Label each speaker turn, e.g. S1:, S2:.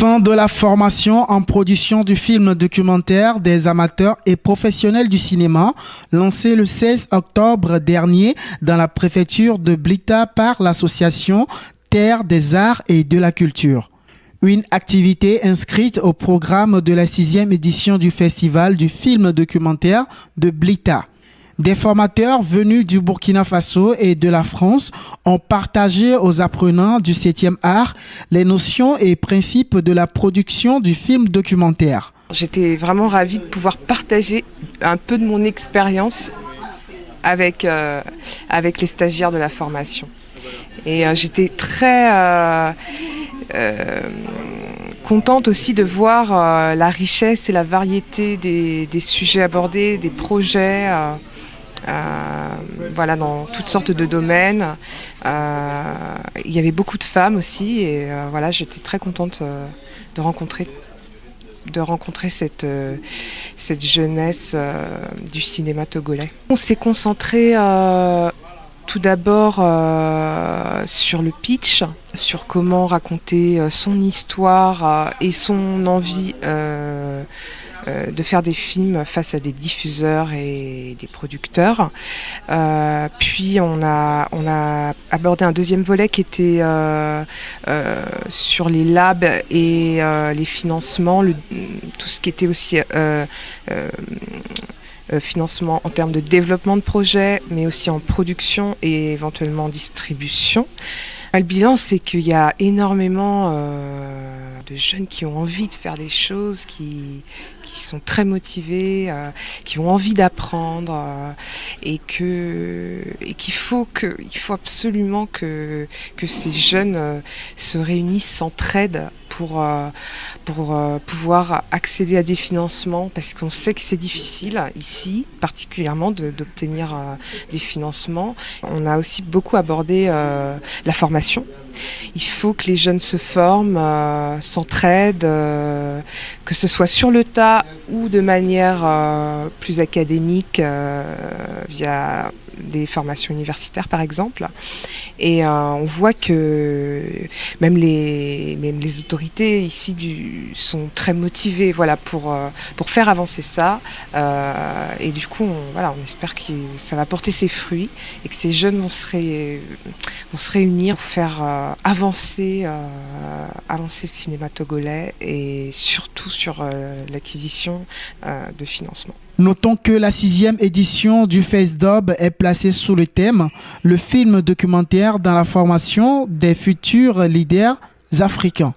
S1: Fin de la formation en production du film documentaire des amateurs et professionnels du cinéma, lancé le 16 octobre dernier dans la préfecture de Blita par l'association Terre des Arts et de la Culture. Une activité inscrite au programme de la 6e édition du Festival du film documentaire de Blita. Des formateurs venus du Burkina Faso et de la France ont partagé aux apprenants du 7e art les notions et principes de la production du film documentaire.
S2: J'étais vraiment ravie de pouvoir partager un peu de mon expérience avec les stagiaires de la formation. Et j'étais très contente aussi de voir la richesse et la variété des sujets abordés, des projets. Voilà, dans toutes sortes de domaines. Il y avait beaucoup de femmes aussi et voilà, j'étais très contente de rencontrer cette jeunesse du cinéma togolais. On s'est concentré tout d'abord sur le pitch, sur comment raconter son histoire et son envie de faire des films face à des diffuseurs et des producteurs. Puis on a abordé un deuxième volet qui était sur les labs et les financements, tout ce qui était aussi financement en termes de développement de projets, mais aussi en production et éventuellement en distribution. Le bilan, c'est qu'il y a énormément de jeunes qui ont envie de faire des choses, qui sont très motivés, qui ont envie d'apprendre et qu'il faut absolument que ces jeunes se réunissent, s'entraident pour pouvoir accéder à des financements, parce qu'on sait que c'est difficile ici, particulièrement d'obtenir des financements. On a aussi beaucoup abordé la formation. Il faut que les jeunes se forment, s'entraident, que ce soit sur le tas ou de manière plus académique via des formations universitaires par exemple. Et on voit que même les autorités ici sont très motivées, voilà, pour faire avancer ça. Et du coup, on espère que ça va porter ses fruits et que ces jeunes vont se réunir pour faire avancer le cinéma togolais et surtout sur l'acquisition de financement.
S1: Notons que la 6e édition du FESDOB est placée sous le thème « Le film documentaire dans la formation des futurs leaders africains ».